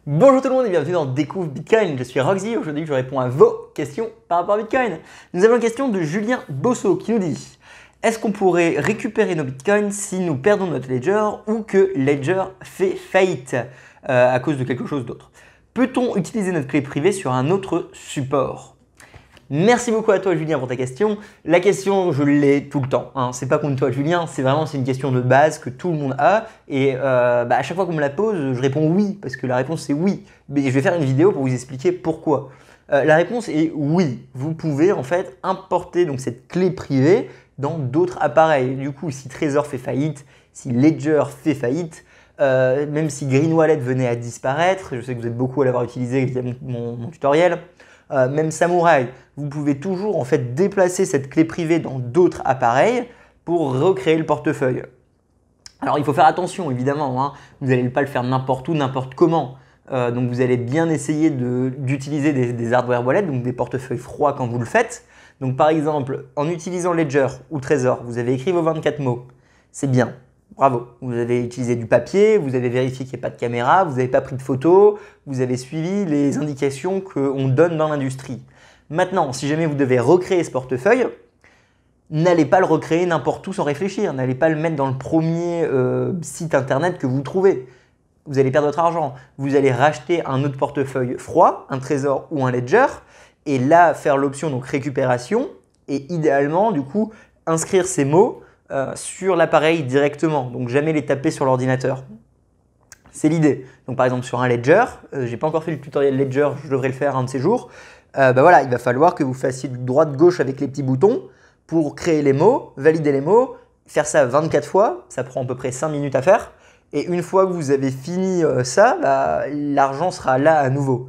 Bonjour tout le monde et bienvenue dans Découvre Bitcoin. Je suis Roxy. Aujourd'hui, je réponds à vos questions par rapport à Bitcoin. Nous avons une question de Julien Bosso qui nous dit: est-ce qu'on pourrait récupérer nos Bitcoins si nous perdons notre Ledger ou que Ledger fait faillite à cause de quelque chose d'autre? Peut-on utiliser notre clé privée sur un autre support? Merci beaucoup à toi Julien pour ta question. La question, je l'ai tout le temps. C'est pas contre toi Julien, c'est une question de base que tout le monde a. Et à chaque fois qu'on me la pose, je réponds oui, parce que la réponse c'est oui. Mais je vais faire une vidéo pour vous expliquer pourquoi. La réponse est oui. Vous pouvez en fait importer donc, cette clé privée dans d'autres appareils. Du coup, si Trezor fait faillite, si Ledger fait faillite, même si Green Wallet venait à disparaître, je sais que vous êtes beaucoup à l'avoir utilisé via mon tutoriel, même Samurai, vous pouvez toujours en fait déplacer cette clé privée dans d'autres appareils pour recréer le portefeuille. Alors il faut faire attention évidemment, vous n'allez pas le faire n'importe où, n'importe comment. Donc vous allez bien essayer d'utiliser des hardware wallets, donc des portefeuilles froids quand vous le faites. Donc par exemple, en utilisant Ledger ou Trezor, vous avez écrit vos 24 mots, c'est bien. Bravo, vous avez utilisé du papier, vous avez vérifié qu'il n'y a pas de caméra, vous n'avez pas pris de photos, vous avez suivi les indications qu'on donne dans l'industrie. Maintenant, si jamais vous devez recréer ce portefeuille, n'allez pas le recréer n'importe où sans réfléchir, n'allez pas le mettre dans le premier site internet que vous trouvez. Vous allez perdre votre argent. Vous allez racheter un autre portefeuille froid, un Trezor ou un Ledger, et là faire l'option donc récupération et idéalement du coup inscrire ces mots sur l'appareil directement, donc jamais les taper sur l'ordinateur. C'est l'idée. Donc par exemple sur un Ledger, j'ai pas encore fait le tutoriel Ledger, je devrais le faire un de ces jours. Voilà, il va falloir que vous fassiez du droite-gauche avec les petits boutons pour créer les mots, valider les mots, faire ça 24 fois, ça prend à peu près 5 minutes à faire. Et une fois que vous avez fini ça, l'argent sera là à nouveau.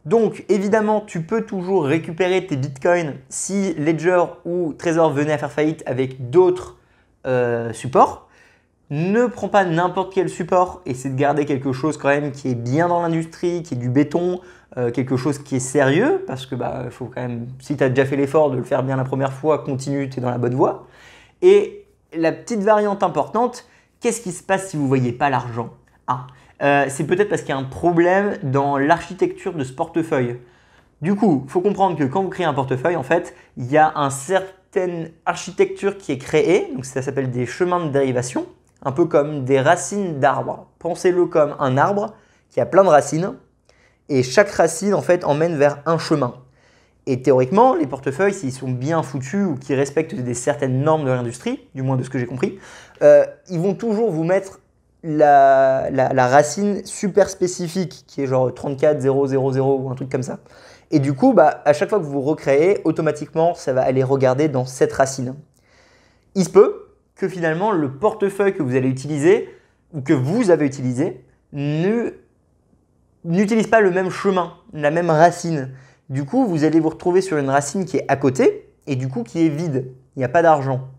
Donc évidemment, tu peux toujours récupérer tes bitcoins si Ledger ou Trezor venaient à faire faillite avec d'autres supports. Ne prends pas n'importe quel support, essaie de garder quelque chose quand même qui est bien dans l'industrie, qui est du béton, quelque chose qui est sérieux, parce que faut quand même, si tu as déjà fait l'effort de le faire bien la première fois, continue, tu es dans la bonne voie. Et la petite variante importante, qu'est-ce qui se passe si vous ne voyez pas l'argent? C'est peut-être parce qu'il y a un problème dans l'architecture de ce portefeuille. Du coup, il faut comprendre que quand vous créez un portefeuille, en fait, il y a une certaine architecture qui est créée, donc ça s'appelle des chemins de dérivation, un peu comme des racines d'arbres. Pensez-le comme un arbre qui a plein de racines et chaque racine en fait emmène vers un chemin. Et théoriquement, les portefeuilles, s'ils sont bien foutus ou qui respectent certaines normes de l'industrie, du moins de ce que j'ai compris, ils vont toujours vous mettre la racine super spécifique qui est genre 34000 ou un truc comme ça. Et du coup, à chaque fois que vous vous recréez, automatiquement, ça va aller regarder dans cette racine. Il se peut que finalement, le portefeuille que vous allez utiliser ou que vous avez utilisé n'utilise pas le même chemin, la même racine. Du coup, vous allez vous retrouver sur une racine qui est à côté et du coup qui est vide. Il n'y a pas d'argent.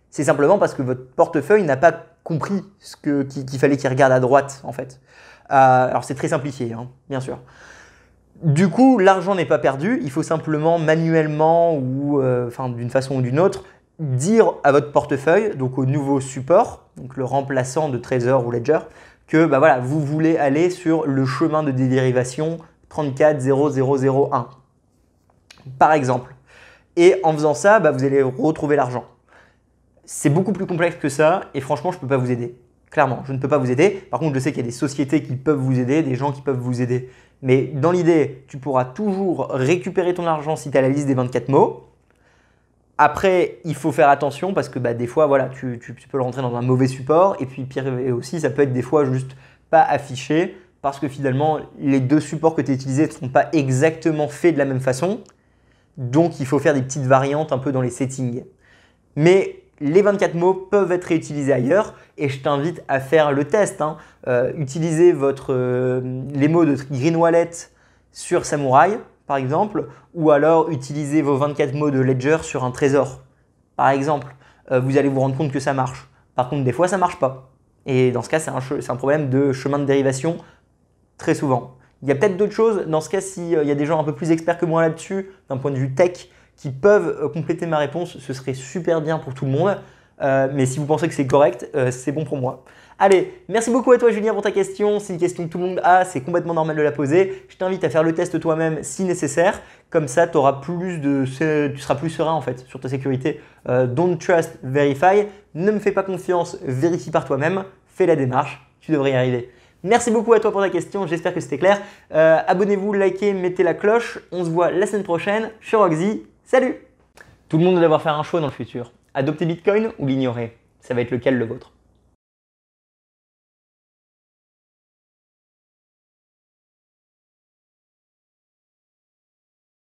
C'est simplement parce que votre portefeuille n'a pas compris qu'il fallait qu'il regarde à droite en fait. Alors c'est très simplifié, bien sûr. Du coup, l'argent n'est pas perdu. Il faut simplement manuellement ou d'une façon ou d'une autre dire à votre portefeuille, donc au nouveau support, donc le remplaçant de Trezor ou Ledger, que vous voulez aller sur le chemin de dérivation 34001 par exemple. Et en faisant ça, vous allez retrouver l'argent. C'est beaucoup plus complexe que ça et franchement, je ne peux pas vous aider. Clairement, je ne peux pas vous aider. Par contre, je sais qu'il y a des sociétés qui peuvent vous aider, des gens qui peuvent vous aider. Mais dans l'idée, tu pourras toujours récupérer ton argent si tu as la liste des 24 mots. Après, il faut faire attention parce que des fois, tu peux le rentrer dans un mauvais support. Et puis, pire aussi, ça peut être des fois juste pas affiché parce que finalement, les deux supports que tu as utilisés ne sont pas exactement faits de la même façon. Donc, il faut faire des petites variantes un peu dans les settings. Mais les 24 mots peuvent être réutilisés ailleurs et je t'invite à faire le test. Utilisez les mots de Green Wallet sur Samurai, par exemple, ou alors utilisez vos 24 mots de Ledger sur un Trezor, par exemple. Vous allez vous rendre compte que ça marche. Par contre, des fois, ça ne marche pas. Et dans ce cas, c'est un problème de chemin de dérivation très souvent. Il y a peut-être d'autres choses. Dans ce cas, s'il y a des gens un peu plus experts que moi là-dessus, d'un point de vue tech, qui peuvent compléter ma réponse, ce serait super bien pour tout le monde. Mais si vous pensez que c'est correct, c'est bon pour moi. Allez, merci beaucoup à toi Julien pour ta question. C'est une question que tout le monde a, c'est complètement normal de la poser. Je t'invite à faire le test toi-même si nécessaire. Comme ça, tu seras plus serein en fait sur ta sécurité. Don't trust, verify. Ne me fais pas confiance, vérifie par toi-même. Fais la démarche, tu devrais y arriver. Merci beaucoup à toi pour ta question, j'espère que c'était clair. Abonnez-vous, likez, mettez la cloche. On se voit la semaine prochaine chez Roxy. Salut! Tout le monde doit devoir faire un choix dans le futur. Adopter Bitcoin ou l'ignorer? Ça va être lequel le vôtre?